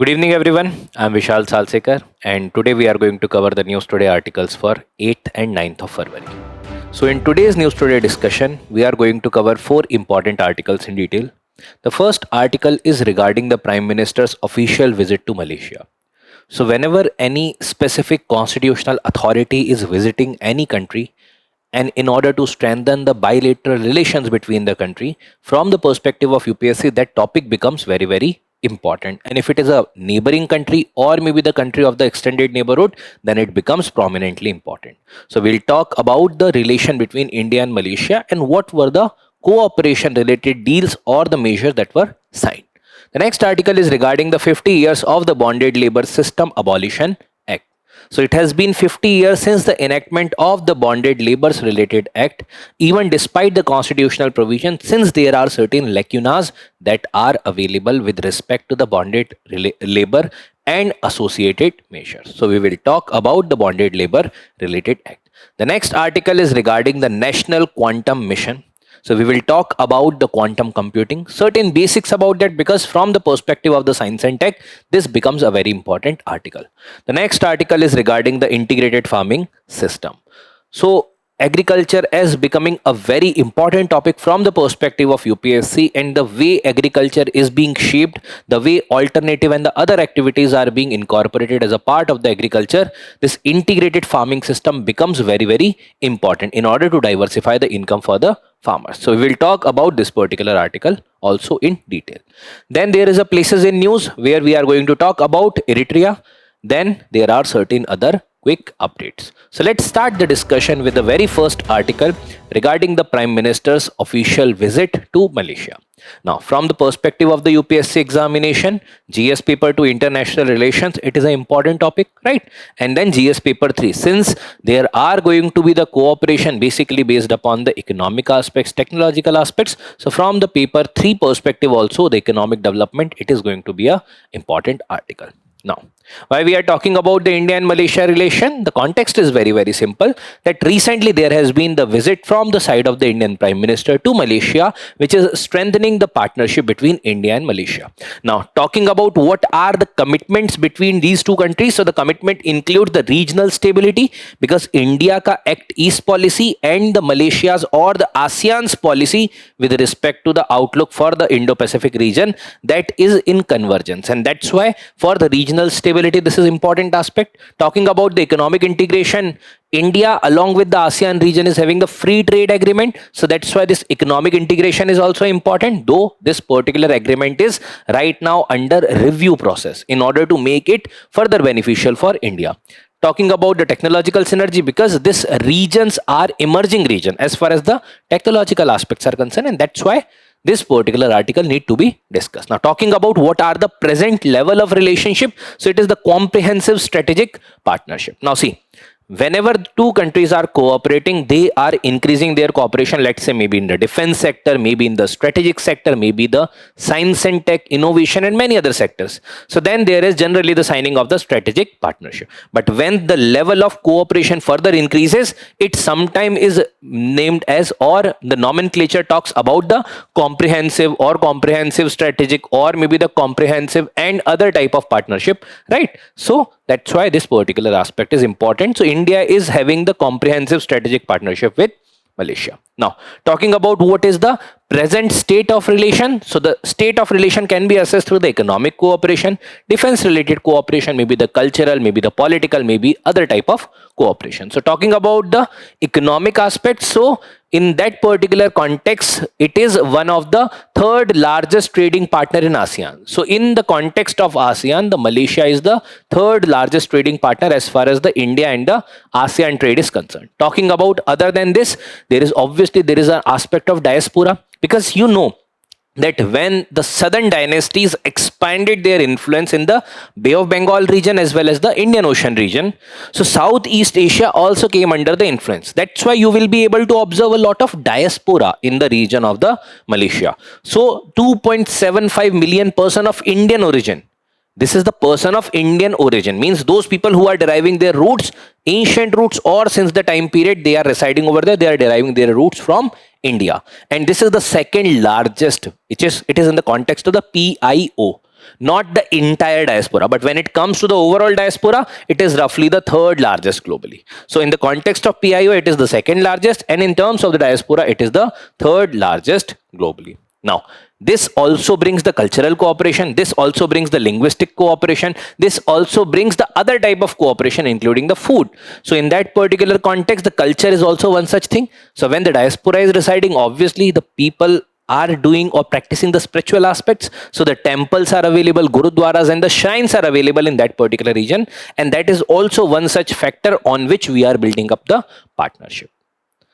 Good evening, everyone. I'm Vishal Salsekar, and today we are going to cover the News Today articles for 8th and 9th of February. So, in today's News Today discussion, we are going to cover four important articles in detail. The first article is regarding the Prime Minister's official visit to Malaysia. So, whenever any specific constitutional authority is visiting any country, and in order to strengthen the bilateral relations between the country, from the perspective of UPSC, that topic becomes very, very important. And if it is a neighboring country or maybe the country of the extended neighborhood, then it becomes prominently important. So we'll talk about the relation between India and Malaysia and what were the cooperation related deals or the measures that were signed. The next article is regarding the 50 years of the Bonded Labor System Abolition Act. So it has been 50 years since the enactment of the Bonded Labours Related Act, even despite the constitutional provision, since there are certain lacunas that are available with respect to the bonded labor and associated measures. So we will talk about the Bonded Labour Related Act. The next article is regarding the National Quantum Mission. So we will talk about the quantum computing, certain basics about that, because from the perspective of the science and tech, this becomes a very important article. The next article is regarding the integrated farming system. So agriculture is becoming a very important topic from the perspective of UPSC, and the way agriculture is being shaped, the way alternative and the other activities are being incorporated as a part of the agriculture, this integrated farming system becomes very, very important in order to diversify the income for the farmers. So we will talk about this particular article also in detail. Then there is a places in news where we are going to talk about Eritrea. Then there are certain other quick updates. So let's start the discussion with the very first article regarding the Prime Minister's official visit to Malaysia. Now, from the perspective of the UPSC examination, GS paper 2 international relations, it is an important topic, right? And then GS paper 3, since there are going to be the cooperation basically based upon the economic aspects, technological aspects. So from the paper 3 perspective also, the economic development, it is going to be a important article. Now, why we are talking about the India and Malaysia relation? The context is very, very simple, that recently there has been the visit from the side of the Indian Prime Minister to Malaysia, which is strengthening the partnership between India and Malaysia. Now, talking about what are the commitments between these two countries. So the commitment includes the regional stability, because India ka Act East policy and the Malaysia's or the ASEAN's policy with respect to the outlook for the Indo-Pacific region, that is in convergence. And that's why for the regional stability, this is important aspect. Talking about the economic integration, India along with the ASEAN region is having the free trade agreement. So that's why this economic integration is also important, though this particular agreement is right now under review process in order to make it further beneficial for India. Talking about the technological synergy, because these regions are emerging region as far as the technological aspects are concerned, and that's why this particular article need to be discussed. Now, talking about what are the present level of relationship, so it is the comprehensive strategic partnership. Now see, whenever two countries are cooperating, they are increasing their cooperation, let's say maybe in the defense sector, maybe in the strategic sector, maybe the science and tech, innovation and many other sectors. So then there is generally the signing of the strategic partnership. But when the level of cooperation further increases, it sometimes is named as, or the nomenclature talks about the comprehensive or comprehensive strategic, or maybe the comprehensive and other type of partnership, right? So that's why this particular aspect is important. So India is having the comprehensive strategic partnership with Malaysia. Now, talking about what is the present state of relation. So the state of relation can be assessed through the economic cooperation, defense related cooperation, maybe the cultural, maybe the political, maybe other type of cooperation. So talking about the economic aspect, so in that particular context, it is one of the third largest trading partner in ASEAN. So in the context of ASEAN, the Malaysia is the third largest trading partner as far as the India and the ASEAN trade is concerned. Talking about other than this, there is obviously there is an aspect of diaspora, because you know that when the southern dynasties expanded their influence in the Bay of Bengal region as well as the Indian Ocean region, so Southeast Asia also came under the influence. That's why you will be able to observe a lot of diaspora in the region of the Malaysia. So 2.75 million person of Indian origin. This is the person of Indian origin, means those people who are deriving their roots, ancient roots, or since the time period they are residing over there, they are deriving their roots from India. And this is the second largest, it is in the context of the PIO. not the entire diaspora, but when it comes to the overall diaspora, it is roughly the third largest globally. So in the context of PIO, it is the second largest, and in terms of the diaspora, it is the third largest globally. Now, this also brings the cultural cooperation, this also brings the linguistic cooperation, this also brings the other type of cooperation, including the food. So in that particular context, the culture is also one such thing. So when the diaspora is residing, obviously the people are doing or practicing the spiritual aspects. So the temples are available, gurudwaras and the shrines are available in that particular region. And that is also one such factor on which we are building up the partnership.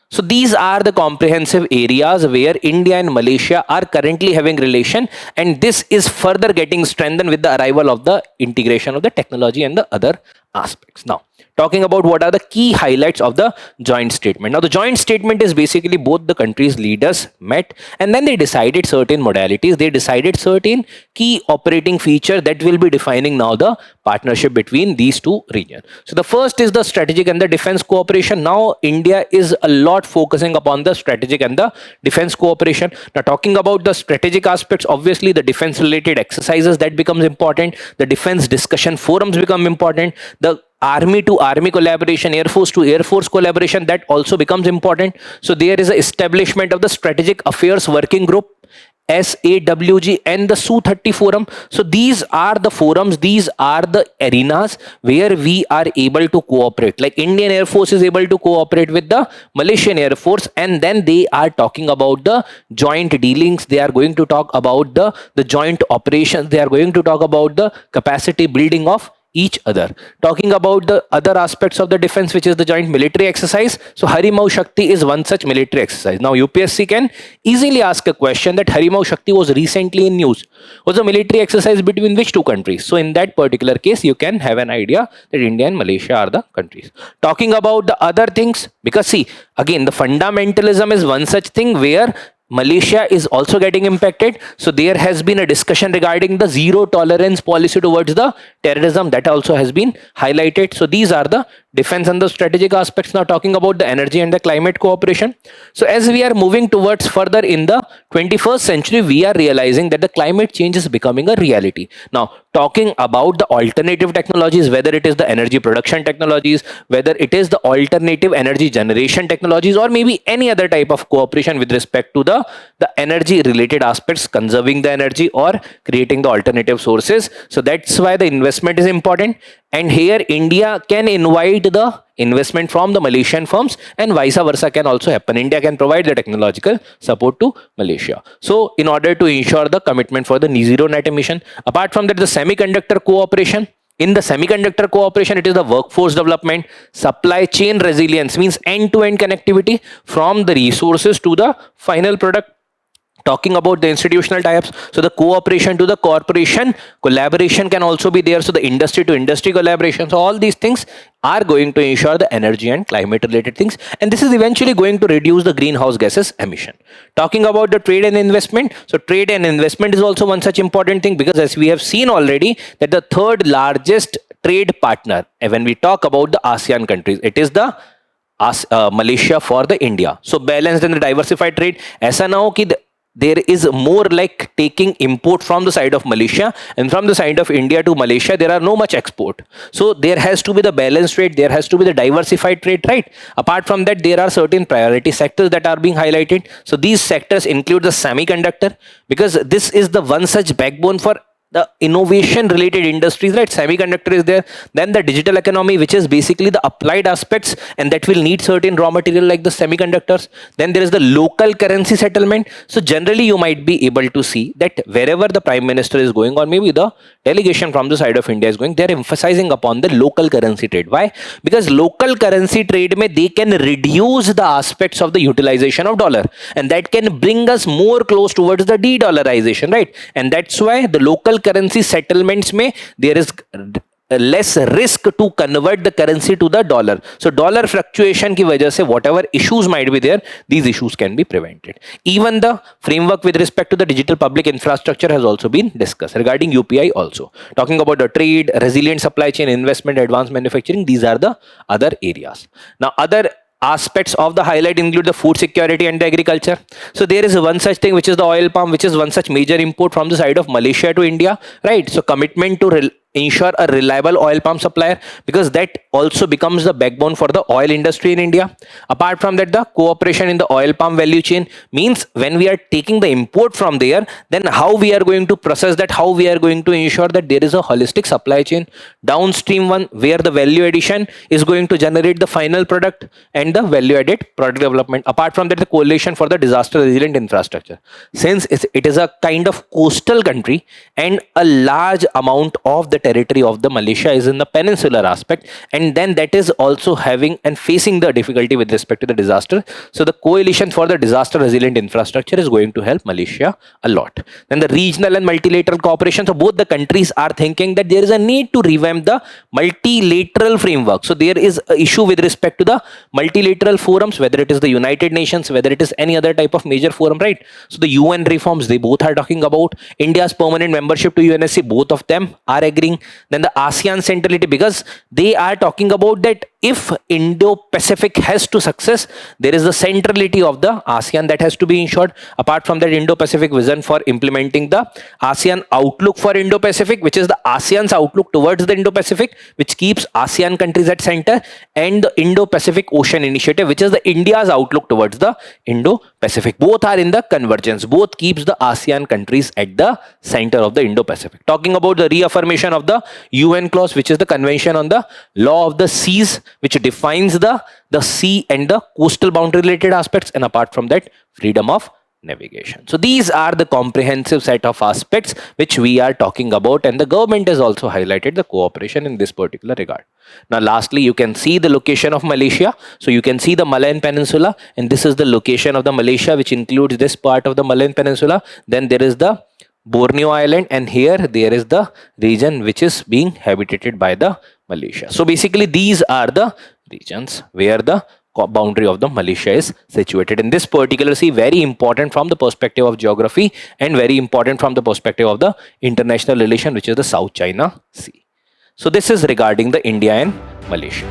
So these are the comprehensive areas where India and Malaysia are currently having relation, and this is further getting strengthened with the arrival of the integration of the technology and the other aspects. Now, talking about what are the key highlights of the joint statement. Now, the joint statement is basically both the countries' leaders met and then they decided certain modalities. They decided certain key operating features that will be defining now the partnership between these two regions. So, the first is the strategic and the defense cooperation. Now, India is a lot focusing upon the strategic and the defense cooperation. Now, talking about the strategic aspects, obviously the defense related exercises that becomes important. The defense discussion forums become important. The army to army collaboration, air force to air force collaboration, that also becomes important. So there is a establishment of the strategic affairs working group, SAWG, and the Su-30 forum. So these are the forums, these are the arenas where we are able to cooperate. Like Indian Air Force is able to cooperate with the Malaysian Air Force, and then they are talking about the joint dealings. They are going to talk about the joint operations. They are going to talk about the capacity building of each other. Talking about the other aspects of the defense, which is the joint military exercise. So Harimau Shakti is one such military exercise. Now UPSC can easily ask a question that Harimau Shakti was recently in news. Was a military exercise between which two countries? So in that particular case, you can have an idea that India and Malaysia are the countries. Talking about the other things, because see, again, the fundamentalism is one such thing where Malaysia is also getting impacted. So there has been a discussion regarding the zero tolerance policy towards the terrorism, that also has been highlighted. So these are the defense and the strategic aspects. Now talking about the energy and the climate cooperation. So as we are moving towards further in the 21st century, we are realizing that the climate change is becoming a reality. Now talking about the alternative technologies, whether it is the energy production technologies, whether it is the alternative energy generation technologies, or maybe any other type of cooperation with respect to the energy related aspects, conserving the energy or creating the alternative sources. So that's why the investment is important. And here India can invite the investment from the Malaysian firms, and vice versa can also happen. India can provide the technological support to Malaysia. So in order to ensure the commitment for the zero net emission, apart from that, the semiconductor cooperation. In the semiconductor cooperation, it is the workforce development, supply chain resilience, means end-to-end connectivity from the resources to the final product. Talking about the institutional types, so the cooperation to the corporation collaboration can also be there. So the industry to industry collaboration. So all these things are going to ensure the energy and climate related things, and this is eventually going to reduce the greenhouse gases emission. Talking about the trade and investment, so trade and investment is also one such important thing, because as we have seen already that the third largest trade partner, when we talk about the ASEAN countries, it is the Malaysia for the India. So balanced and the diversified trade. ऐसा ना हो कि there is more like taking import from the side of Malaysia, and from the side of India to Malaysia there are no much export. So there has to be the balanced trade, there has to be the diversified trade, right? Apart from that, there are certain priority sectors that are being highlighted. So these sectors include the semiconductor, because this is the one such backbone for the innovation related industries, right? Semiconductor is there. Then the digital economy, which is basically the applied aspects, and that will need certain raw material like the semiconductors. Then there is the local currency settlement. So generally you might be able to see that wherever the prime minister is going, or maybe the delegation from the side of India is going, they are emphasizing upon the local currency trade. Why? Because local currency trade may they can reduce the aspects of the utilization of dollar, and that can bring us more close towards the de-dollarization, right? And that's why the local currency settlements में there is less risk to convert the currency to the dollar. So dollar fluctuation की वजह से whatever issues might be there, these issues can be prevented. Even the framework with respect to the digital public infrastructure has also been discussed regarding UPI also. Talking about the trade, resilient supply chain, investment, advanced manufacturing, these are the other areas. Now other aspects of the highlight include the food security and the agriculture. So there is one such thing which is the oil palm, which is one such major import from the side of Malaysia to India, right? So commitment to ensure a reliable oil palm supplier, because that also becomes the backbone for the oil industry in India. Apart from that, the cooperation in the oil palm value chain means when we are taking the import from there, then how we are going to process that, how we are going to ensure that there is a holistic supply chain downstream one, where the value addition is going to generate the final product and the value added product development. Apart from that, the coalition for the disaster resilient infrastructure, since it is a kind of coastal country and a large amount of the territory of the Malaysia is in the peninsular aspect, and then that is also having and facing the difficulty with respect to the disaster. So the coalition for the disaster resilient infrastructure is going to help Malaysia a lot. Then the regional and multilateral cooperation, so both the countries are thinking that there is a need to revamp the multilateral framework. So there is an issue with respect to the multilateral forums, whether it is the United Nations, whether it is any other type of major forum, right? So the UN reforms, they both are talking about. India's permanent membership to UNSC, both of them are agreeing. Then the ASEAN centrality, because they are talking about that if Indo-Pacific has to success, there is the centrality of the ASEAN that has to be ensured. Apart from that, Indo-Pacific vision for implementing the ASEAN outlook for Indo-Pacific, which is the ASEAN's outlook towards the Indo-Pacific, which keeps ASEAN countries at center, and the Indo-Pacific Ocean Initiative, which is the India's outlook towards the Indo-Pacific. Both are in the convergence. Both keeps the ASEAN countries at the center of the Indo-Pacific. Talking about the reaffirmation of the UN clause, which is the Convention on the Law of the Seas, which defines the sea and the coastal boundary related aspects, and apart from that, freedom of navigation. So these are the comprehensive set of aspects which we are talking about, and the government has also highlighted the cooperation in this particular regard. Now lastly, you can see the location of Malaysia. So you can see the Malayan Peninsula, and this is the location of the Malaysia, which includes this part of the Malayan Peninsula. Then there is the Borneo Island, and here there is the region which is being habitated by the Malaysia. So basically these are the regions where the boundary of the Malaysia is situated in this particular sea. Very important from the perspective of geography and very important from the perspective of the international relation, which is the South China Sea. So this is regarding the India and Malaysia.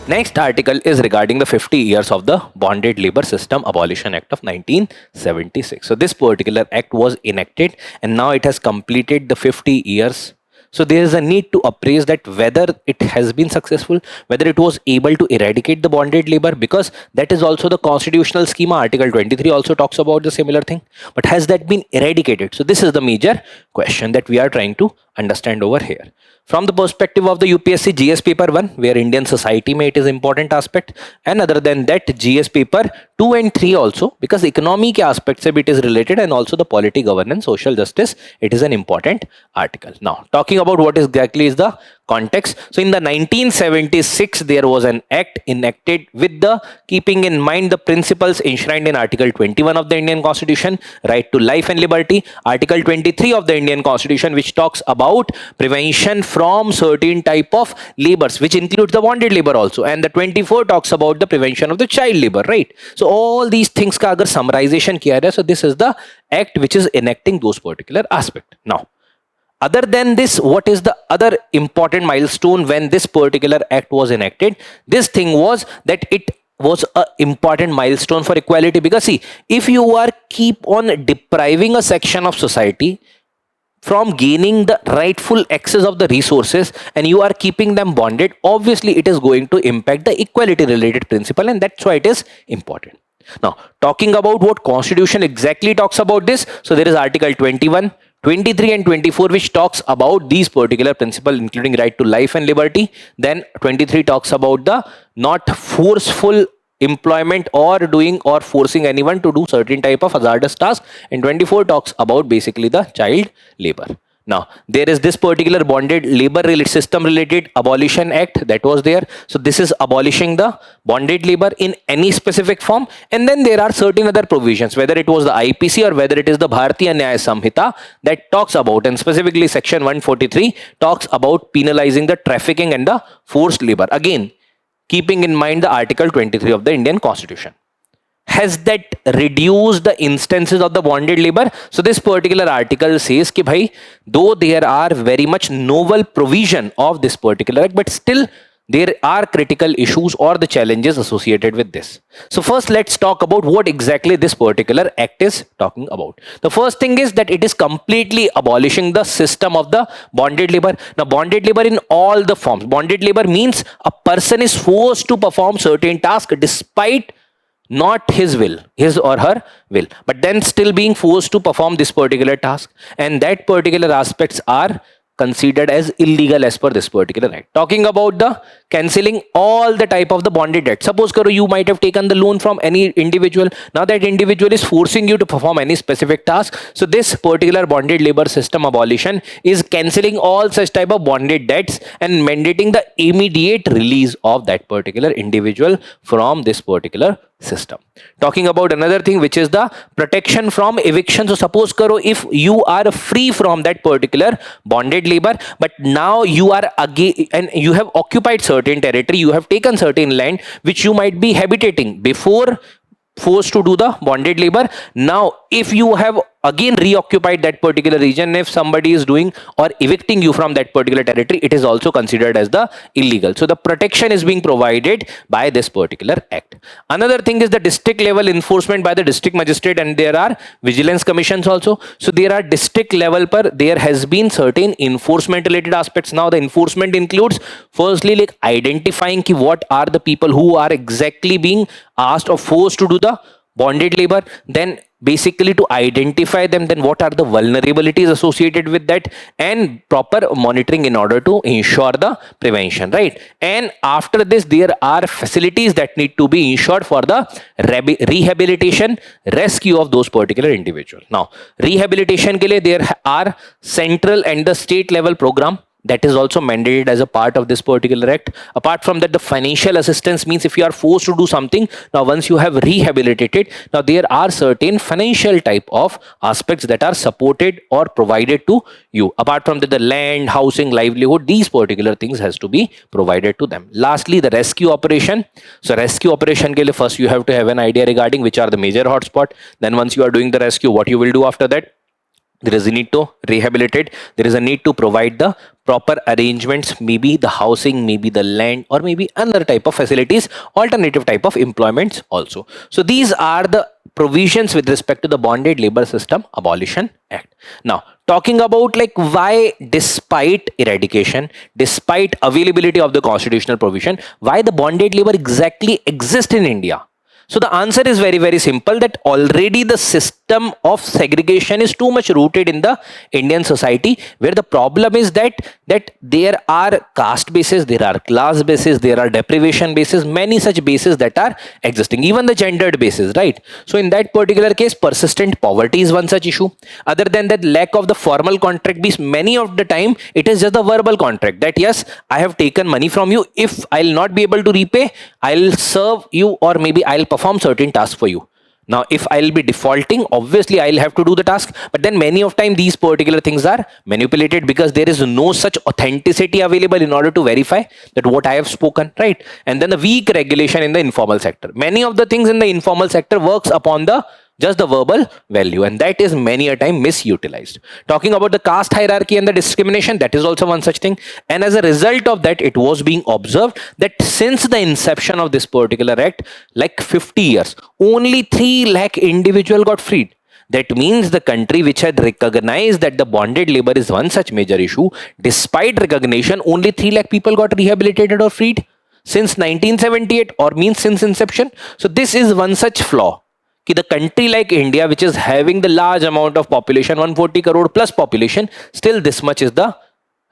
Next article is regarding the 50 years of the Bonded Labor System Abolition Act of 1976. So this particular act was enacted and now it has completed the 50 years. So there is a need to appraise that whether it has been successful, whether it was able to eradicate the bonded labor, because that is also the constitutional schema. Article 23 also talks about the similar thing. But has that been eradicated? So this is the major question that we are trying to understand over here. From the perspective of the UPSC GS paper 1, where Indian society में it is important aspect, and other than that GS paper 2 and 3 also, because economy के aspect से it is related, and also the polity, governance, social justice, it is an important article. Now talking about what exactly is the context. So in the 1976 there was an act enacted with the keeping in mind the principles enshrined in Article 21 of the Indian Constitution, right to life and liberty, Article 23 of the Indian Constitution, which talks about prevention from certain type of labors, which includes the bonded labor also, and the 24 talks about the prevention of the child labor, right? So all these things का अगर summarization किया है, so this is the act which is enacting those particular aspect. Now other than this, what is the other important milestone when this particular act was enacted? This thing was that it was an important milestone for equality, because see, if you are keep on depriving a section of society from gaining the rightful access of the resources and you are keeping them bonded, obviously it is going to impact the equality related principle, and that's why it is important. Now talking about what constitution exactly talks about this, so there is Article 21, 23 and 24 which talks about these particular principles, including right to life and liberty. Then 23 talks about the not forceful employment or doing or forcing anyone to do certain type of hazardous task, and 24 talks about basically the child labor. Now there is this particular bonded labor system related abolition act that was there. So this is abolishing the bonded labor in any specific form, and then there are certain other provisions, whether it was the IPC or whether it is the Bharatiya Nyaya Samhita, that talks about, and specifically section 143 talks about penalizing the trafficking and the forced labor, again keeping in mind the Article 23 of the Indian Constitution. Has that reduced the instances of the bonded labor? So this particular article says कि भाई, though there are very much novel provision of this particular act, but still there are critical issues or the challenges associated with this. So first, let's talk about what exactly this particular act is talking about. The first thing is that it is completely abolishing the system of the bonded labor. Now, bonded labor in all the forms. Bonded labor means a person is forced to perform certain tasks despite not his will, his or her will, but then still being forced to perform this particular task, and that particular aspects are considered as illegal as per this particular act. Talking about the cancelling all the type of the bonded debt. Suppose karo you might have taken the loan from any individual. Now that individual is forcing you to perform any specific task. So this particular bonded labor system abolition is cancelling all such type of bonded debts and mandating the immediate release of that particular individual from this particular system. Talking about another thing, which is the protection from eviction. So suppose karo if you are free from that particular bonded labor, but now you are again and you have occupied certain territory, you have taken certain land which you might be habitating before forced to do the bonded labor. Now if you have again reoccupied that particular region, if somebody is doing or evicting you from that particular territory, it is also considered as the illegal. So the protection is being provided by this particular act. Another thing is the district level enforcement by the district magistrate, and there are vigilance commissions also. So there are district level per there has been certain enforcement related aspects. Now the enforcement includes firstly like identifying ki what are the people who are exactly being asked or forced to do the bonded labor, then basically to identify them, then what are the vulnerabilities associated with that, and proper monitoring in order to ensure the prevention, right? And after this there are facilities that need to be ensured for the rehabilitation, rescue of those particular individuals. Now rehabilitation ke liye there are central and the state level program that is also mandated as a part of this particular act. Apart from that, the financial assistance means if you are forced to do something, now once you have rehabilitated, now there are certain financial type of aspects that are supported or provided to you. Apart from that, the land, housing, livelihood, these particular things has to be provided to them. Lastly, the rescue operation. So rescue operation ke liye first you have to have an idea regarding which are the major hotspot. Then once you are doing the rescue, what you will do after that? There is a need to rehabilitate, there is a need to provide the proper arrangements, maybe the housing, maybe the land, or maybe another type of facilities, alternative type of employments also. So these are the provisions with respect to the Bonded Labor System Abolition Act. Now talking about like why despite eradication, despite availability of the constitutional provision, why the bonded labor exactly exists in India. So the answer is very, very simple, that already the system of segregation is too much rooted in the Indian society, where the problem is that there are caste bases, there are class bases, there are deprivation bases, many such bases that are existing, even the gendered bases, right? So in that particular case, persistent poverty is one such issue. Other than that, lack of the formal contract base, many of the time it is just a verbal contract that yes, I have taken money from you, if I'll not be able to repay, I'll serve you or maybe I'll perform certain tasks for you. Now if I'll be defaulting, obviously I'll have to do the task, but then many of time these particular things are manipulated because there is no such authenticity available in order to verify that what I have spoken, right? And then the weak regulation in the informal sector, many of the things in the informal sector works upon the just the verbal value, and that is many a time misutilized. Talking about the caste hierarchy and the discrimination, that is also one such thing. And as a result of that, it was being observed that since the inception of this particular act, like 50 years, only 3 lakh individual got freed. That means the country which had recognized that the bonded labor is one such major issue, despite recognition, only 3 lakh people got rehabilitated or freed since 1978, or means since inception. So this is one such flaw. The country like India, which is having the large amount of population, 140 crore plus population, still this much is the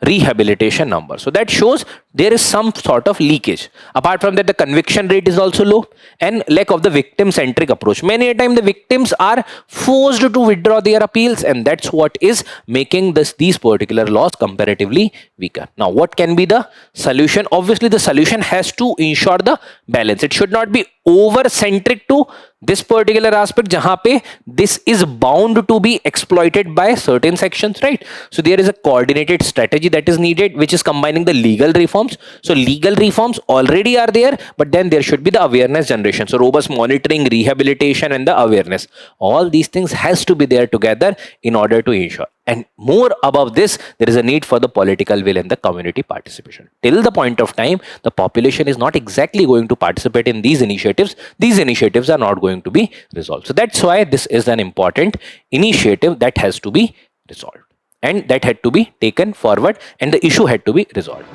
rehabilitation number. So that shows there is some sort of leakage. Apart from that, the conviction rate is also low, and lack of the victim centric approach. Many a time the victims are forced to withdraw their appeals, and that's what is making these particular laws comparatively weaker. Now what can be the solution? Obviously the solution has to ensure the balance. It should not be over centric to this particular aspect jahan pe this is bound to be exploited by certain sections, right? So there is a coordinated strategy that is needed, which is combining the legal reforms. So legal reforms already are there, but then there should be the awareness generation. So robust monitoring, rehabilitation, and the awareness, all these things has to be there together in order to ensure. And more above this, there is a need for the political will and the community participation. Till the point of time, the population is not exactly going to participate in these initiatives are not going to be resolved. So that's why this is an important initiative that has to be resolved. And that had to be taken forward and the issue had to be resolved.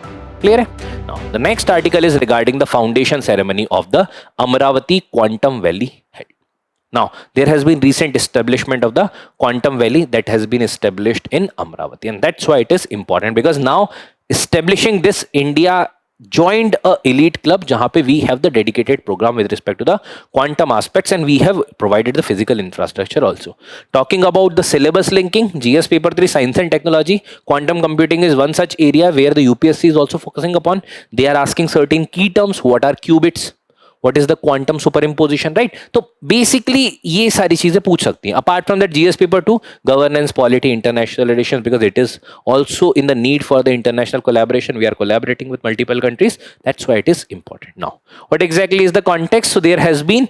Clear? Now, the next article is regarding the foundation ceremony of the Amravati Quantum Valley held. Now, there has been recent establishment of the Quantum Valley that has been established in Amravati, and that's why it is important, because now establishing this, India joined a elite club jahan pe we have the dedicated program with respect to the quantum aspects, and we have provided the physical infrastructure also. Talking about the syllabus linking, GS paper 3 science and technology, quantum computing is one such area where the UPSC is also focusing upon. They are asking certain key terms. What are qubits? What is the quantum superimposition, right? So basically ये सारी चीजें पूछ सकती हैं. Apart from that, GS paper 2, governance, polity, international relations, because it is also in the need for the international collaboration. We are collaborating with multiple countries. That's why it is important. Now, what exactly is the context? So there has been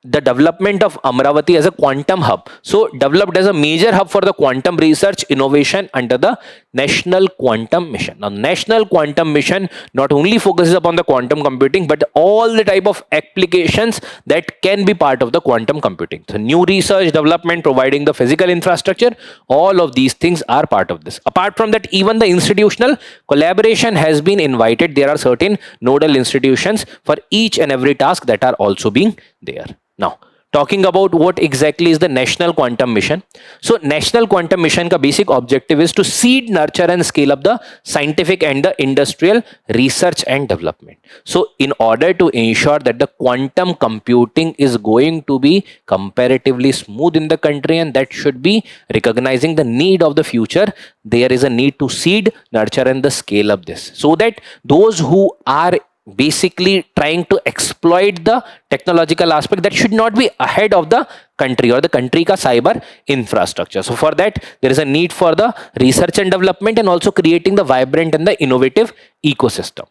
the development of Amravati as a quantum hub. So developed as a major hub for the quantum research innovation under the National Quantum Mission. Now, National Quantum Mission not only focuses upon the quantum computing, but all the type of applications that can be part of the quantum computing. So new research, development, providing the physical infrastructure, all of these things are part of this. Apart from that, even the institutional collaboration has been invited. There are certain nodal institutions for each and every task that are also being there. Now, talking about what exactly is the National Quantum Mission. So, National Quantum Mission ka basic objective is to seed, nurture and scale up the scientific and the industrial research and development. So, in order to ensure that the quantum computing is going to be comparatively smooth in the country, and that should be recognizing the need of the future, there is a need to seed, nurture and the scale up this, so that those who are basically trying to exploit the technological aspect, that should not be ahead of the country or the country ka cyber infrastructure. So for that, there is a need for the research and development and also creating the vibrant and the innovative ecosystem.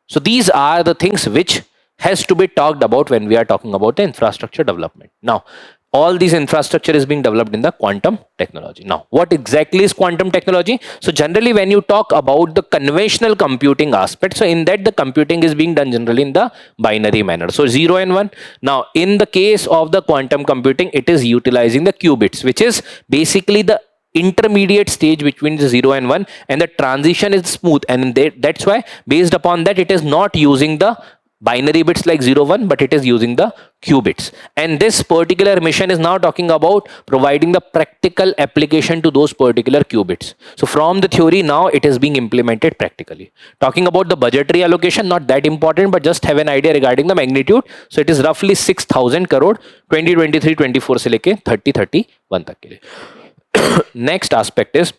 So these are the things which has to be talked about when we are talking about the infrastructure development. Now, all these infrastructure is being developed in the quantum technology. Now, what exactly is quantum technology? So generally, when you talk about the conventional computing aspect, so in that the computing is being done generally in the binary manner. So 0 and 1. Now, in the case of the quantum computing, it is utilizing the qubits, which is basically the intermediate stage between the 0 and 1, and the transition is smooth, and that's why based upon that it is not using the binary bits like 0 1, but it is using the qubits. And this particular mission is now talking about providing the practical application to those particular qubits. So from the theory, now it is being implemented practically. Talking about the budgetary allocation, not that important, but just have an idea regarding the magnitude. So it is roughly 6,000 crore 2023-24 se leke 30-31 tak ke liye. Next aspect is,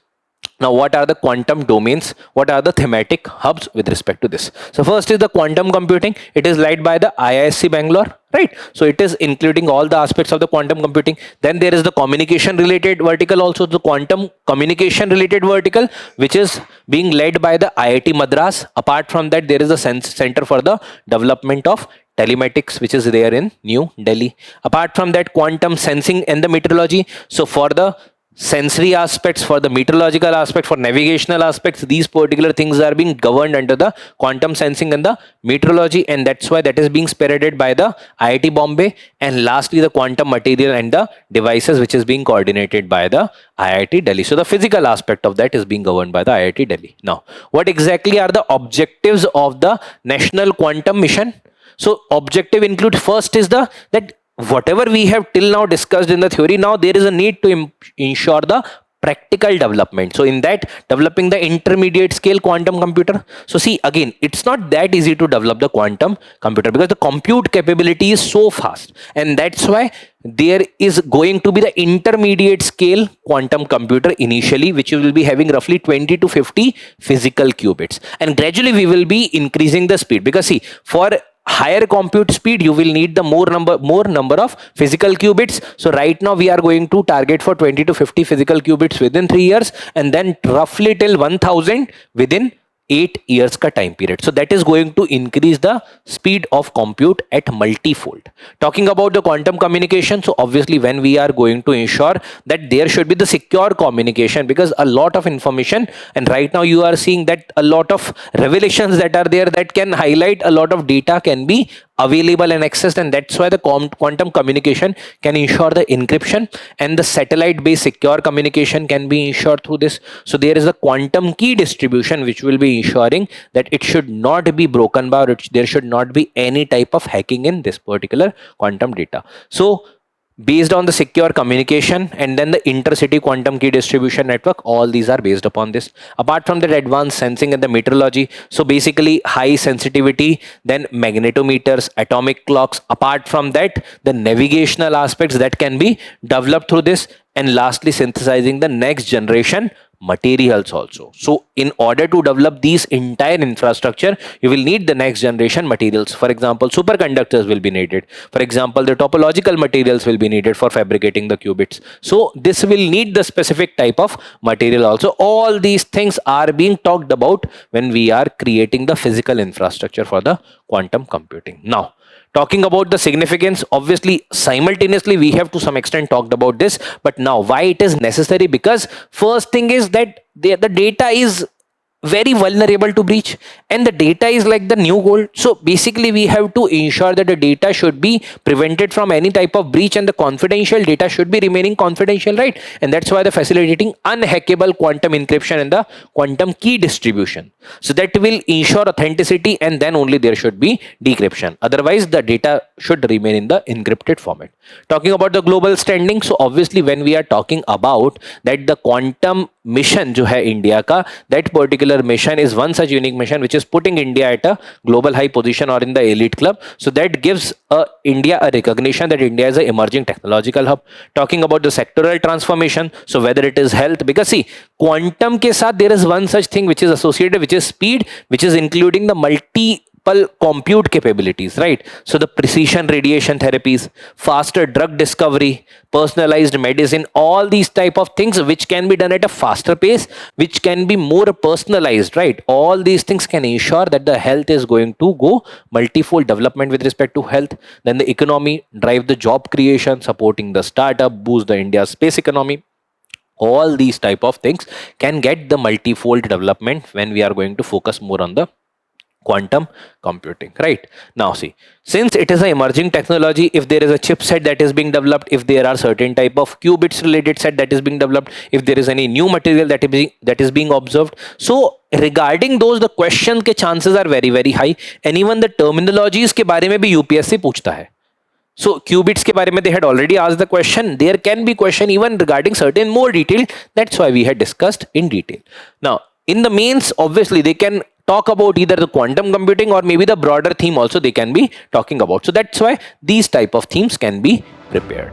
now, what are the quantum domains? What are the thematic hubs with respect to this? So first is the quantum computing. It is led by the IISc Bangalore, right? So it is including all the aspects of the quantum computing. Then there is the communication related vertical, also the quantum communication related vertical, which is being led by the IIT Madras. Apart from that, there is a center for the development of telematics, which is there in New Delhi. Apart from that, quantum sensing and the meteorology. So for the sensory aspects, for the meteorological aspect, for navigational aspects, these particular things are being governed under the quantum sensing and the meteorology, and that's why that is being spearheaded by the IIT Bombay. And lastly, the quantum material and the devices, which is being coordinated by the IIT Delhi. So the physical aspect of that is being governed by the IIT Delhi. Now, what exactly are the objectives of the National Quantum Mission? So objective include, first is that whatever we have till now discussed in the theory, now there is a need to ensure the practical development. So in that, developing the intermediate scale quantum computer. So see, again, it's not that easy to develop the quantum computer because the compute capability is so fast, and that's why there is going to be the intermediate scale quantum computer initially, which will be having roughly 20 to 50 physical qubits, and gradually we will be increasing the speed, because see, for higher compute speed you will need the more number of physical qubits. So right now we are going to target for 20 to 50 physical qubits within 3 years, and then roughly till 1000 within 8 years का time period. So that is going to increase the speed of compute at multifold. Talking about the quantum communication, so obviously when we are going to ensure that there should be the secure communication, because a lot of information, and right now you are seeing that a lot of revelations that are there that can highlight a lot of data can be available and accessed, and that's why the quantum communication can ensure the encryption, and the satellite based secure communication can be ensured through this. So there is a quantum key distribution which will be ensuring that it should not be broken by, or there should not be any type of hacking in this particular quantum data. So based on the secure communication, and then the intercity quantum key distribution network, all these are based upon this. Apart from that, advanced sensing and the metrology, so basically high sensitivity, then magnetometers, atomic clocks. Apart from that, the navigational aspects that can be developed through this, and lastly synthesizing the next generation materials also. So in order to develop these entire infrastructure, you will need the next generation materials. For example, superconductors will be needed. For example, the topological materials will be needed for fabricating the qubits. So this will need the specific type of material also. All these things are being talked about when we are creating the physical infrastructure for the quantum computing. Now, talking about the significance, obviously simultaneously we have to some extent talked about this, but now why it is necessary? Because first thing is that the data is very vulnerable to breach, and the data is like the new gold. So basically we have to ensure that the data should be prevented from any type of breach, and the confidential data should be remaining confidential, right? And that's why the facilitating unhackable quantum encryption and the quantum key distribution, so that will ensure authenticity, and then only there should be decryption. Otherwise the data should remain in the encrypted format. Talking about the global standing, so obviously when we are talking about that the quantum mission जो है India का, that particular mission is one such unique mission which is putting India at a global high position or in the elite club. So that gives India a recognition that India is an emerging technological hub. Talking about the sectoral transformation, so whether it is health, because see, quantum के साथ there is one such thing which is associated, which is speed, which is including the multiple compute capabilities, right? So the precision radiation therapies, faster drug discovery, personalized medicine, all these type of things which can be done at a faster pace, which can be more personalized, right? All these things can ensure that the health is going to go multifold development with respect to health. Then the economy, drive the job creation, supporting the startup, boost the India's space economy. All these type of things can get the multifold development when we are going to focus more on the quantum computing, right? Now see, since it is an emerging technology, if there is a chipset that is being developed, if there are certain type of qubits related set that is being developed, if there is any new material that is being observed, so regarding those the question के chances are very very high, and even the terminologies के बारे में भी UPSC पूछता है. So qubits के बारे में they had already asked the question. There can be question even regarding certain more detail. That's why we had discussed in detail. Now in the mains, obviously they can talk about either the quantum computing or maybe the broader theme also they can be talking about. So that's why these type of themes can be prepared.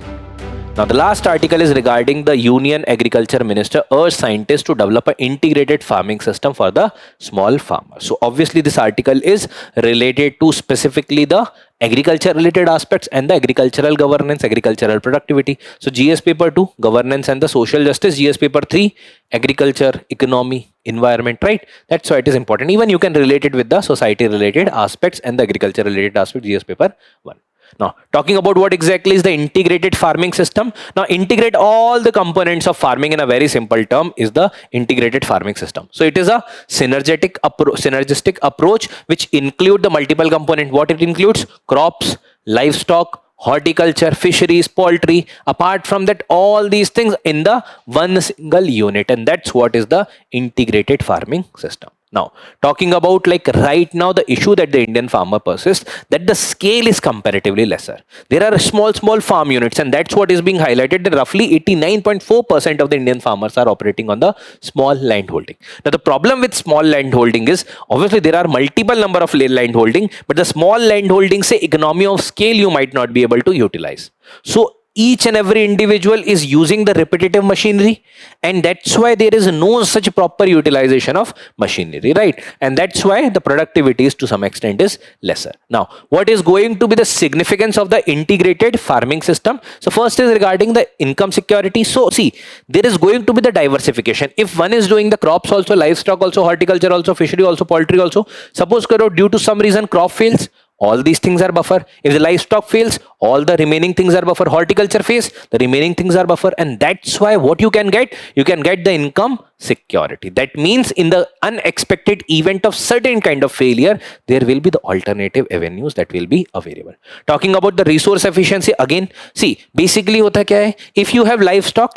Now the last article is regarding the Union Agriculture Minister urged scientists to develop an integrated farming system for the small farmer. So obviously this article is related to specifically the agriculture related aspects and the agricultural governance, agricultural productivity. So GS paper 2, governance and the social justice. GS paper 3, agriculture, economy, environment, right? That's why it is important. Even you can relate it with the society related aspects and the agriculture related aspects, GS paper 1. Now, talking about what exactly is the integrated farming system. Now, integrate all the components of farming in a very simple term is the integrated farming system. So, it is a synergistic approach which include the multiple component. What it includes? Crops, livestock, horticulture, fisheries, poultry. Apart from that, all these things in the one single unit, and that's what is the integrated farming system. Now, talking about like right now the issue that the Indian farmer persists, that the scale is comparatively lesser. There are small farm units, and that's what is being highlighted, that roughly 89.4% of the Indian farmers are operating on the small land holding. Now, the problem with small land holding is obviously there are multiple number of land holding, but the small land holding say economy of scale you might not be able to utilize. So each and every individual is using the repetitive machinery, and that's why there is no such proper utilization of machinery, right? And that's why the productivity is to some extent is lesser. Now, what is going to be the significance of the integrated farming system? So first is regarding the income security. So see, there is going to be the diversification. If one is doing the crops also, livestock also, horticulture also, fishery also, poultry also, suppose karo due to some reason crop fails, all these things are buffer. If the livestock fails, all the remaining things are buffer. Horticulture fails, the remaining things are buffer. And that's why what you can get the income security. That means in the unexpected event of certain kind of failure, there will be the alternative avenues that will be available. Talking about the resource efficiency, again, see, basically hota kya hai? If you have livestock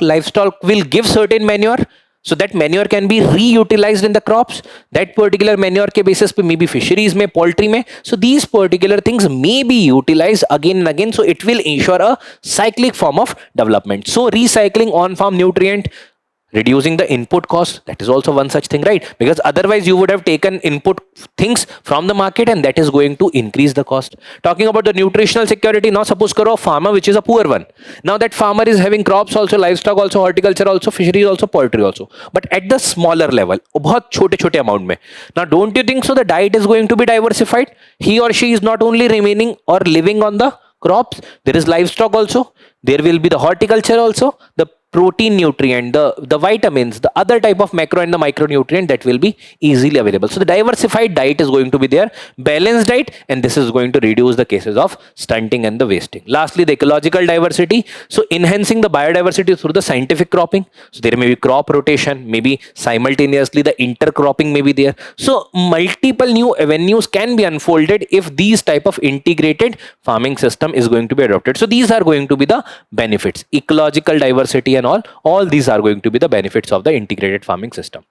will give certain manure. So that manure can be reutilized in the crops. That particular manure ke basis pe maybe fisheries mein, poultry mein. So these particular things may be utilized again and again. So it will ensure a cyclic form of development. So recycling on-farm nutrient, reducing the input cost, that is also one such thing, right? Because otherwise you would have taken input things from the market, and that is going to increase the cost. Talking about the nutritional security, now suppose karo a farmer which is a poor one. Now that farmer is having crops also, livestock also, horticulture also, fisheries also, poultry also, but at the smaller level, bahut chote amount mein. Now don't you think so the diet is going to be diversified? He or she is not only remaining or living on the crops, there is livestock also, there will be the horticulture also, the protein nutrient, the vitamins, the other type of macro and the micronutrient that will be easily available. So the diversified diet is going to be there, balanced diet, and this is going to reduce the cases of stunting and the wasting. Lastly, the ecological diversity. So enhancing the biodiversity through the scientific cropping. So there may be crop rotation, maybe simultaneously the intercropping may be there. So multiple new avenues can be unfolded if these type of integrated farming system is going to be adopted. So these are going to be the benefits, ecological diversity and all these are going to be the benefits of the integrated farming system.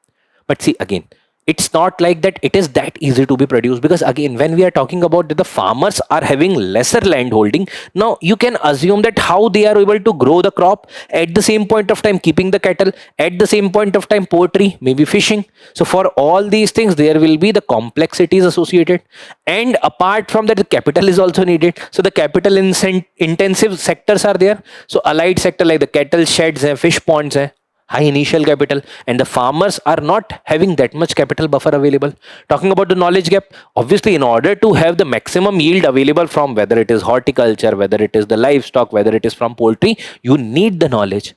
But see, again, it's not like that it is that easy to be produced, because again, when we are talking about that the farmers are having lesser land holding, now you can assume that how they are able to grow the crop, at the same point of time keeping the cattle, at the same point of time poultry, maybe fishing. So for all these things there will be the complexities associated, and apart from that the capital is also needed. So the capital intensive sectors are there. So allied sector like the cattle sheds and fish ponds, high initial capital, and the farmers are not having that much capital buffer available. Talking about the knowledge gap, obviously in order to have the maximum yield available from whether it is horticulture, whether it is the livestock, whether it is from poultry, you need the knowledge.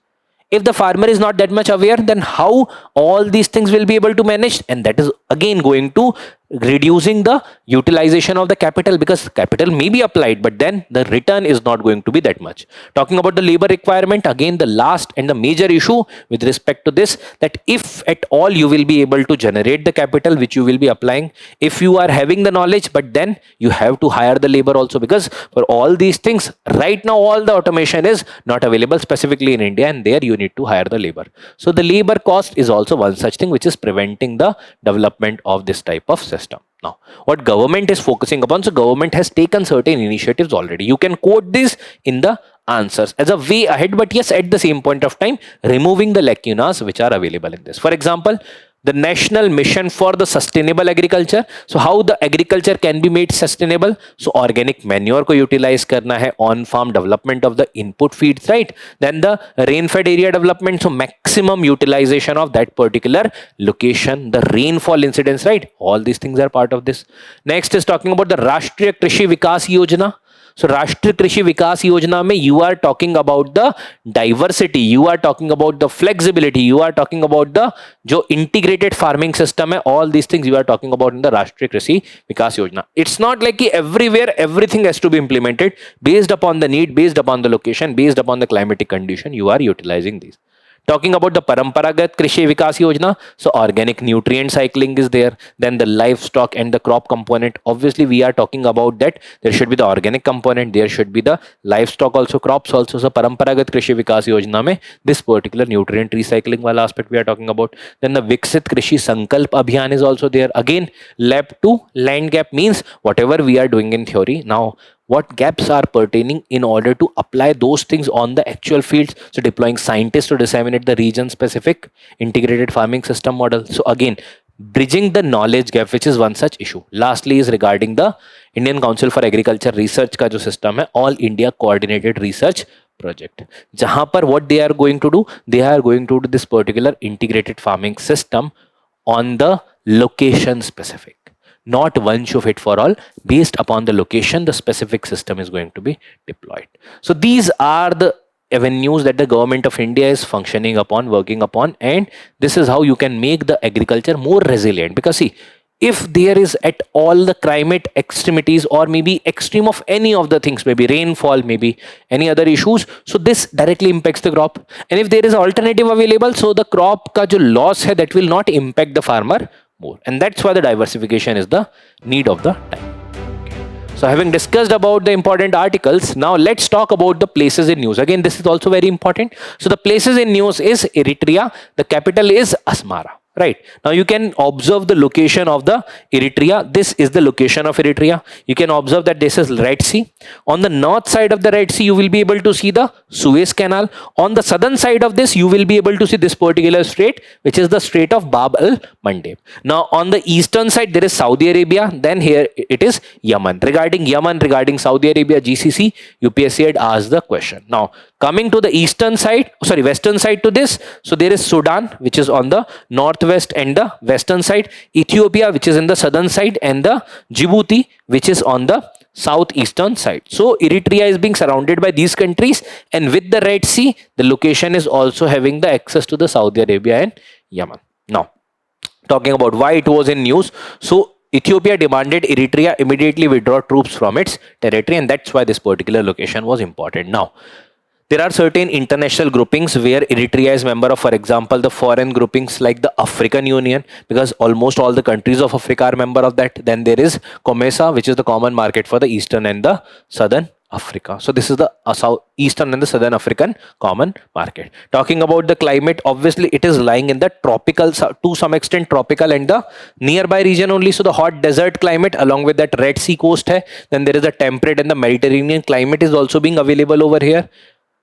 If the farmer is not that much aware, then how all these things will be able to manage? And that is again going to reducing the utilization of the capital, because capital may be applied but then the return is not going to be that much. Talking about the labor requirement, again the last and the major issue with respect to this, that if at all you will be able to generate the capital which you will be applying, if you are having the knowledge, but then you have to hire the labor also, because for all these things right now all the automation is not available specifically in India, and there you need to hire the labor. So the labor cost is also one such thing which is preventing the development of this type of system. Now, what government is focusing upon, so government has taken certain initiatives already. You can quote this in the answers as a way ahead, but yes, at the same point of time, removing the lacunas which are available in this. For example, the National Mission for the Sustainable Agriculture. So how the agriculture can be made sustainable? So organic manure ko utilize karna hai, on-farm development of the input feeds, right? Then the rain-fed area development, so maximum utilization of that particular location, the rainfall incidence, right? All these things are part of this. Next is talking about the Rashtriya Krishi Vikas Yojana. So Rashtriya Krishi Vikas Yojana mein you are talking about the diversity, you are talking about the flexibility, you are talking about the jo integrated farming system hai, all these things you are talking about in the Rashtriya Krishi Vikas Yojana. It's not like everywhere everything has to be implemented. Based upon the need, based upon the location, based upon the climatic condition, you are utilizing these. Talking about the Paramparagat Krishi Vikas Yojana, so organic nutrient cycling is there. Then the livestock and the crop component. Obviously, we are talking about that. There should be the organic component. There should be the livestock also, crops also. So Paramparagat Krishi Vikas Yojana mein this particular nutrient recycling wala aspect we are talking about. Then the Viksit Krishi Sankalp Abhiyan is also there. Again, lab to land gap means whatever we are doing in theory now, what gaps are pertaining in order to apply those things on the actual fields. So deploying scientists to disseminate the region specific integrated farming system model. So again, bridging the knowledge gap, which is one such issue. Lastly is regarding the Indian Council for Agriculture Research ka jo system hai, all India coordinated research project. जहां पर what they are going to do, they are going to do this particular integrated farming system on the location specific, not one shoe fit for all. Based upon the location, the specific system is going to be deployed. So these are the avenues that the government of India is functioning upon, working upon, and this is how you can make the agriculture more resilient. Because see, if there is at all the climate extremities or maybe extreme of any of the things, maybe rainfall, maybe any other issues, so this directly impacts the crop. And if there is alternative available, so the crop ka jo loss hai, that will not impact the farmer more. And that's why the diversification is the need of the time. So having discussed about the important articles, now let's talk about the places in news. Again, this is also very important. So the places in news is Eritrea. The capital is Asmara. Right. Now you can observe the location of the Eritrea. This is the location of Eritrea. You can observe that this is Red Sea. On the north side of the Red Sea, you will be able to see the Suez Canal. On the southern side of this, you will be able to see this particular strait, which is the Strait of Bab al-Mandeb. Now on the eastern side, there is Saudi Arabia. Then here it is Yemen. Regarding Saudi Arabia, GCC, UPSC had asked the question. Now coming to the western side to this, so there is Sudan, which is on the northwest and the western side, Ethiopia, which is in the southern side, and the Djibouti, which is on the southeastern side. So Eritrea is being surrounded by these countries, and with the Red Sea, the location is also having the access to the Saudi Arabia and Yemen. Now, talking about why it was in news, so Ethiopia demanded Eritrea immediately withdraw troops from its territory, and that's why this particular location was important. Now, there are certain international groupings where Eritrea is member of, for example, the foreign groupings like the African Union, because almost all the countries of Africa are member of that. Then there is COMESA, which is the common market for the Eastern and the Southern Africa. So this is the Eastern and the Southern African common market. Talking about the climate, obviously it is lying in the tropical, to some extent tropical, and the nearby region only. So the hot desert climate along with that Red Sea coast hai. Then there is a temperate and the Mediterranean climate is also being available over here.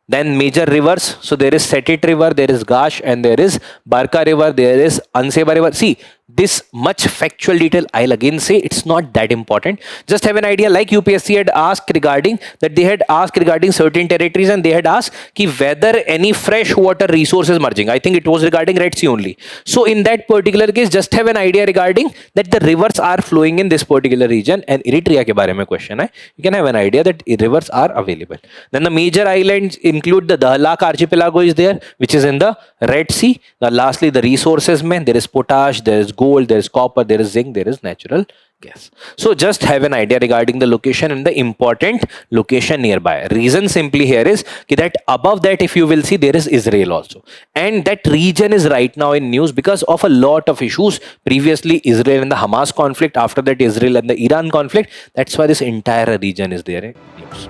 Then major rivers, so there is Setit River, there is Gash, and there is Barka River, there is Anseba River. See, this much factual detail, I'll again say it's not that important. Just have an idea, like UPSC had asked regarding that, they had asked regarding certain territories, and they had asked ki whether any fresh water resource is merging. I think it was regarding Red Sea only. So in that particular case, just have an idea regarding that the rivers are flowing in this particular region, and Eritrea ke bare mein question hai. You can have an idea that rivers are available. Then the major islands include the Dahlak archipelago is there, which is in the Red Sea. Now lastly, the resources mein, there is potash, there is gold, there is copper, there is zinc, there is natural gas. So just have an idea regarding the location and the important location nearby. Reason simply here is that above that, if you will see, there is Israel also, and that region is right now in news because of a lot of issues. Previously Israel and the Hamas conflict, after that Israel and the Iran conflict. That's why this entire region is there in news.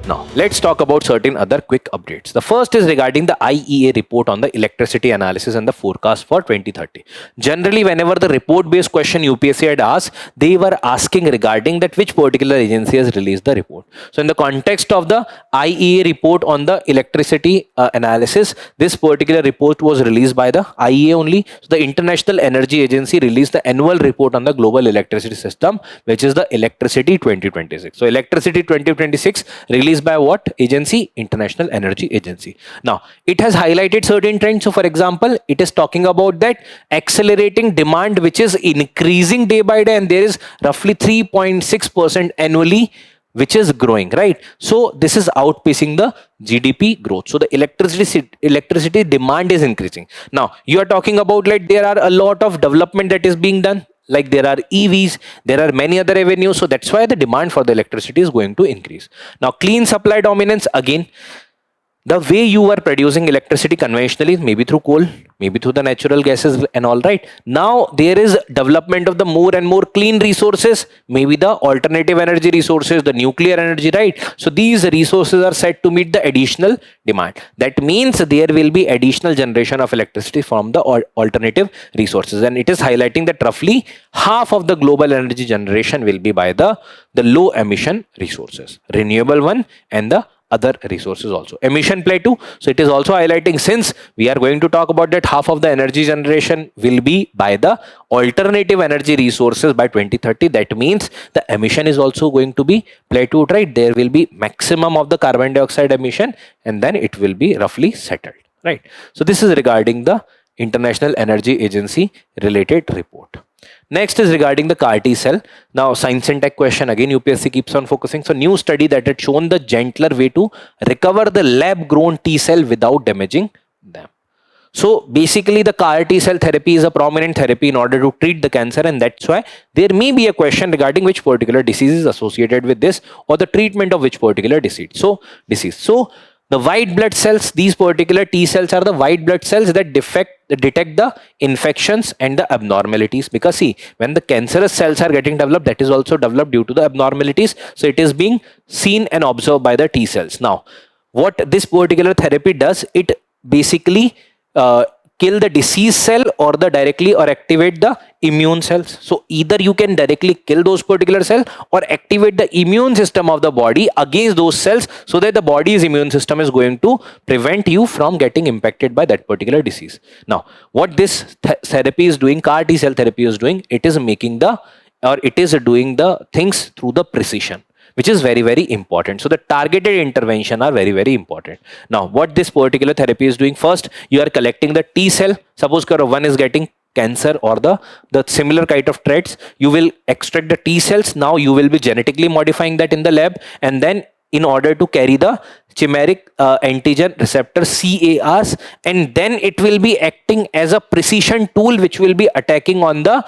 Now, let's talk about certain other quick updates. The first is regarding the IEA report on the electricity analysis and the forecast for 2030. Generally, whenever the report-based question UPSC had asked, they were asking regarding that which particular agency has released the report. So, in the context of the IEA report on the electricity analysis, this particular report was released by the IEA only. So, the International Energy Agency released the annual report on the global electricity system, which is the Electricity 2026. So, Electricity 2026 released by what agency? International Energy Agency. Now it has highlighted certain trends. So for example, it is talking about that accelerating demand which is increasing day by day, and there is roughly 3.6% annually which is growing, right? So this is outpacing the GDP growth. So the electricity demand is increasing. Now you are talking about like there are a lot of development that is being done, like there are EVs, there are many other avenues. So that's why the demand for the electricity is going to increase. Now clean supply dominance, again, the way you are producing electricity conventionally, maybe through coal, maybe through the natural gases and all, right? Now there is development of the more and more clean resources, maybe the alternative energy resources, the nuclear energy, right? So these resources are set to meet the additional demand. That means there will be additional generation of electricity from the alternative resources, and it is highlighting that roughly half of the global energy generation will be by the low emission resources, renewable one and the other resources also. Emission play too. So it is also highlighting, since we are going to talk about that half of the energy generation will be by the alternative energy resources by 2030. That means the emission is also going to be play to it, right? There will be maximum of the carbon dioxide emission, and then it will be roughly settled, right? So this is regarding the International Energy Agency related report. Next is regarding the CAR T cell. Now, science and tech question again, UPSC keeps on focusing. So, new study that had shown the gentler way to recover the lab-grown T cell without damaging them. So, basically, the CAR T cell therapy is a prominent therapy in order to treat the cancer, and that's why there may be a question regarding which particular disease is associated with this, or the treatment of which particular disease. So, the white blood cells, these particular T cells are the white blood cells that detect the infections and the abnormalities. Because see, when the cancerous cells are getting developed, that is also developed due to the abnormalities. So it is being seen and observed by the T cells. Now, what this particular therapy does, it basically kill the disease cell or the directly or activate the immune cells. So either you can directly kill those particular cells or activate the immune system of the body against those cells, so that the body's immune system is going to prevent you from getting impacted by that particular disease. Now, what this therapy is doing, CAR T cell therapy is doing, it is making the, or it is doing the things through the precision, which is very, very important. So the targeted intervention are very, very important. Now, what this particular therapy is doing, first, you are collecting the T cell. Suppose one is getting cancer or the similar kind of traits, you will extract the T cells. Now you will be genetically modifying that in the lab, and then in order to carry the chimeric antigen receptor CARs, and then it will be acting as a precision tool which will be attacking on the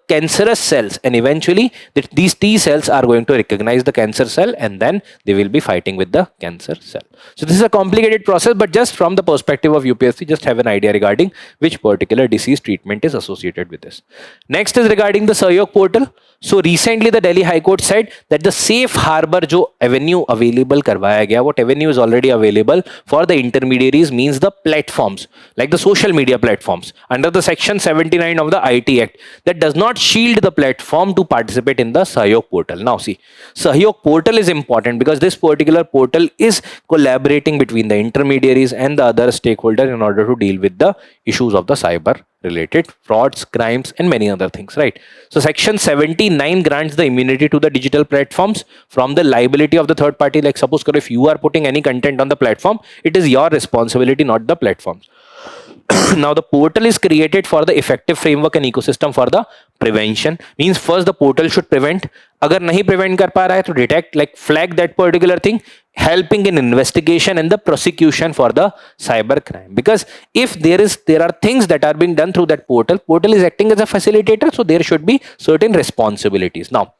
cancerous cells, and eventually these T cells are going to recognize the cancer cell, and then they will be fighting with the cancer cell. So this is a complicated process, but just from the perspective of UPSC, just have an idea regarding which particular disease treatment is associated with this. Next is regarding the Sahyog portal. So recently the Delhi High Court said that the safe harbor जो avenue available करवाया गया, what avenue is already available for the intermediaries, means the platforms like the social media platforms under the section 79 of the IT Act, that does not shield the platform to participate in the Sahyog portal. Now see, Sahyog portal is important because this particular portal is collaborating between the intermediaries and the other stakeholders in order to deal with the issues of the cyber related frauds, crimes, and many other things, right? So section 79 grants the immunity to the digital platforms from the liability of the third party. Like suppose if you are putting any content on the platform, it is your responsibility, not the platforms. Now the portal is created for the effective framework and ecosystem for the prevention. Means first the portal should prevent. अगर नहीं prevent कर पा रहा है तो detect, like flag that particular thing, helping in investigation and the prosecution for the cyber crime. Because if there are things that are being done through that portal is acting as a facilitator, so there should be certain responsibilities. Now,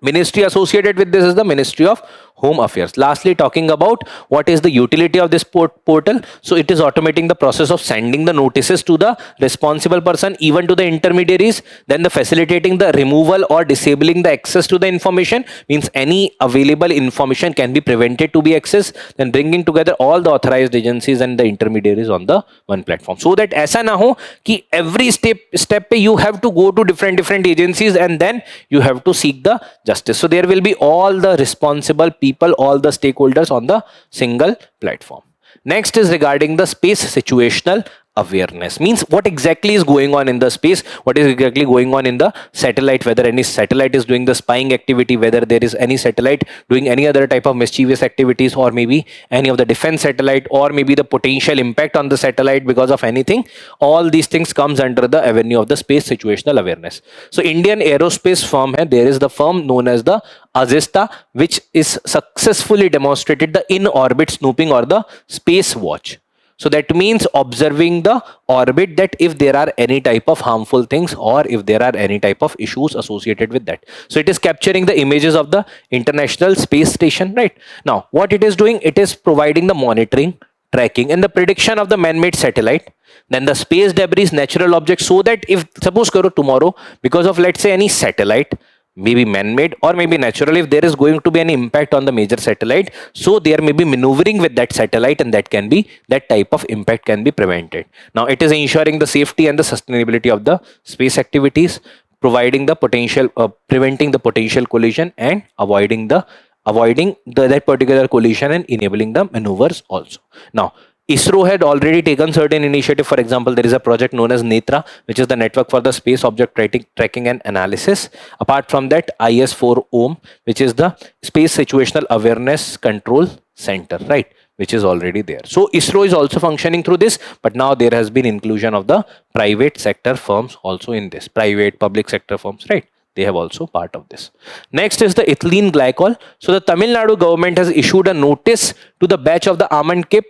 ministry associated with this is the Ministry of Home Affairs. Lastly, talking about what is the utility of this portal. So it is automating the process of sending the notices to the responsible person, even to the intermediaries. Then the facilitating the removal or disabling the access to the information, means any available information can be prevented to be accessed. Then bringing together all the authorized agencies and the intermediaries on the one platform, so that ऐसा ना हो कि every step पे you have to go to different agencies and then you have to seek the justice. So there will be all the responsible people, all the stakeholders on the single platform. Next is regarding the space situational awareness. Means what exactly is going on in the space, what is exactly going on in the satellite, whether any satellite is doing the spying activity, whether there is any satellite doing any other type of mischievous activities, or maybe any of the defense satellite, or maybe the potential impact on the satellite because of anything. All these things comes under the avenue of the space situational awareness. So Indian aerospace firm hai, there is the firm known as the Azista, which is successfully demonstrated the in-orbit snooping or the space watch. So that means observing the orbit, that if there are any type of harmful things or if there are any type of issues associated with that. So it is capturing the images of the International Space Station, right? Now, what it is doing, it is providing the monitoring, tracking, and the prediction of the man-made satellite, then the space debris, natural objects, so that if suppose tomorrow, because of let's say any satellite, maybe man-made or maybe natural, if there is going to be any impact on the major satellite, so there may be maneuvering with that satellite, and that type of impact can be prevented. Now it is ensuring the safety and the sustainability of the space activities, providing the potential preventing the potential collision and avoiding the avoiding that particular collision and enabling the maneuvers also. Now, ISRO had already taken certain initiative. For example, there is a project known as Netra, which is the network for the space object tracking and analysis. Apart from that, IS4OM, which is the space situational awareness control center, right, which is already there. So ISRO is also functioning through this, but now there has been inclusion of the private sector firms also in this, private public sector firms, right? They have also part of this. Next is the ethylene glycol. So the Tamil Nadu government has issued a notice to the batch of the almond kit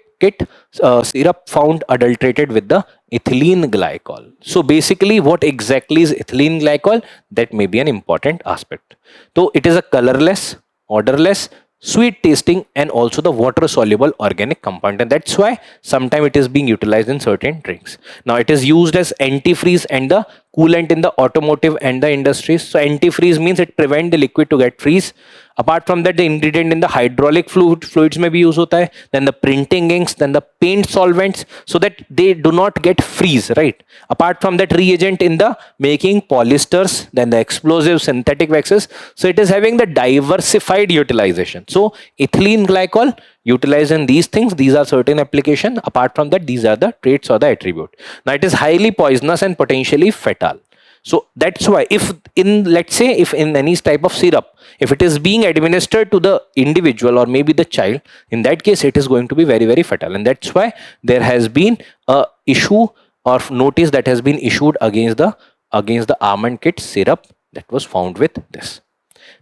syrup found adulterated with the ethylene glycol. So basically, what exactly is ethylene glycol? That may be an important aspect. So it is a colorless, odorless, sweet tasting, and also the water soluble organic compound, and that's why sometimes it is being utilized in certain drinks. Now it is used as antifreeze and the coolant in the automotive and the industries. So antifreeze means it prevents the liquid to get freeze. Apart from that, the ingredient in the hydraulic fluids may be used hota hai, then the printing inks, then the paint solvents, so that they do not get freeze, right? Apart from that, reagent in the making polyesters, then the explosives, synthetic waxes. So it is having the diversified utilization. So ethylene glycol utilized in these things, these are certain application. Apart from that, these are the traits or the attribute. Now it is highly poisonous and potentially fatal. So that's why if in, let's say, if in any type of syrup, if it is being administered to the individual or maybe the child, in that case it is going to be very, very fatal. And that's why there has been a issue or notice that has been issued against the almond kit syrup that was found with this.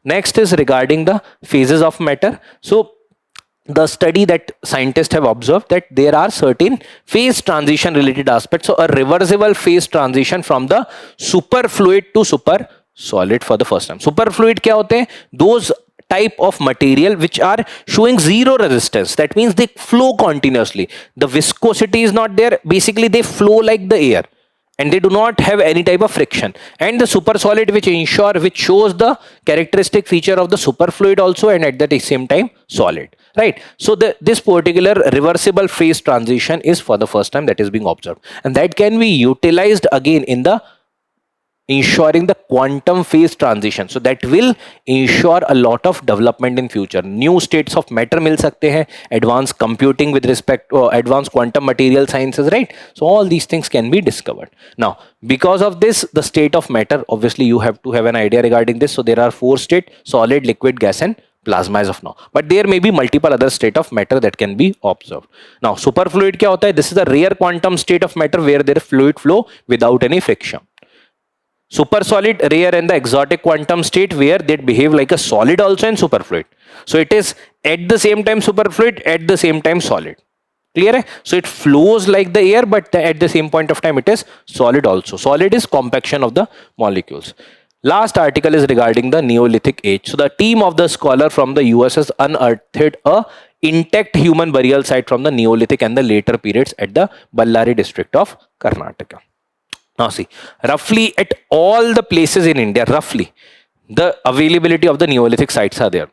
Next is regarding the phases of matter. So the study that scientists have observed that there are certain phase transition related aspects. So a reversible phase transition from the superfluid to super solid for the first time. Superfluid kya hote hain? Those type of material which are showing zero resistance. That means they flow continuously. The viscosity is not there. Basically they flow like the air, and they do not have any type of friction. And the super solid, which shows the characteristic feature of the superfluid also, and at the same time solid, right? So this particular reversible phase transition is for the first time that is being observed, and that can be utilized again in the ensuring the quantum phase transition. So that will ensure a lot of development in future. New states of matter mil sakte hain, advanced computing with respect to advanced quantum material sciences, right? So all these things can be discovered. Now because of this, the state of matter, obviously you have to have an idea regarding this. So there are 4 states: solid, liquid, gas and plasma as of now, but there may be multiple other state of matter that can be observed. Now superfluid kya hota hai? This is a rare quantum state of matter where there fluid flow without any friction. Super solid, rare, and the exotic quantum state where they behave like a solid also and superfluid. So it is at the same time superfluid, at the same time solid. Clear hai? So it flows like the air, but at the same point of time it is solid also. Solid is compaction of the molecules. Last article is regarding the Neolithic age. So the team of the scholar from the US has unearthed a intact human burial site from the Neolithic and the later periods at the Ballari district of Karnataka. Now see, roughly at all the places in India, roughly the availability of the Neolithic sites are there.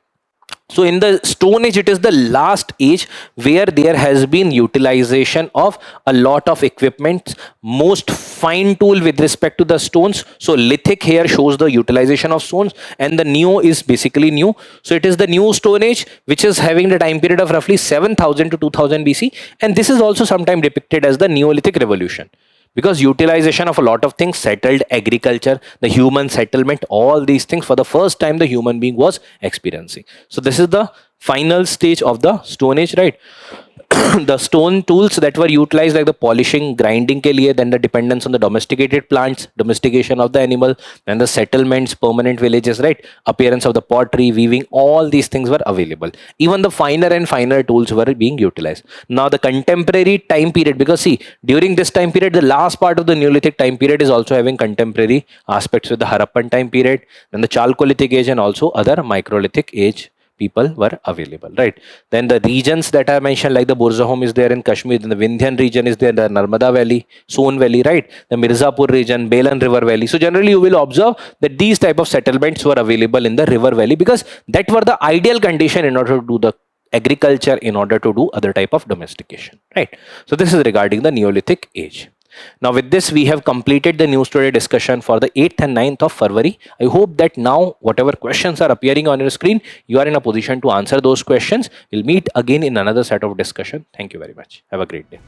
So in the Stone Age, it is the last age where there has been utilization of a lot of equipment, most fine tool with respect to the stones. So lithic here shows the utilization of stones, and the neo is basically new. So it is the new Stone Age, which is having the time period of roughly 7000 to 2000 BC. And this is also sometimes depicted as the Neolithic Revolution, because utilization of a lot of things, settled agriculture, the human settlement, all these things for the first time the human being was experiencing. So this is the final stage of the Stone Age, right? The stone tools that were utilized, like the polishing, grinding ke liye, then the dependence on the domesticated plants, domestication of the animal, then the settlements, permanent villages, right? Appearance of the pottery, weaving, all these things were available. Even the finer and finer tools were being utilized. Now the contemporary time period, because see, during this time period, the last part of the Neolithic time period is also having contemporary aspects with the Harappan time period, then the Chalcolithic age, and also other microlithic age people were available, right? Then the regions that I mentioned, like the Burzahom is there in Kashmir, then the Vindhyan region is there, the Narmada Valley, Son Valley, right? The Mirzapur region, Belan River Valley. So generally you will observe that these type of settlements were available in the river valley, because that were the ideal condition in order to do the agriculture, in order to do other type of domestication, right? So this is regarding the Neolithic age. Now with this, we have completed the news today discussion for the 8th and 9th of February. I hope that now whatever questions are appearing on your screen, you are in a position to answer those questions. We'll meet again in another set of discussion. Thank you very much. Have a great day.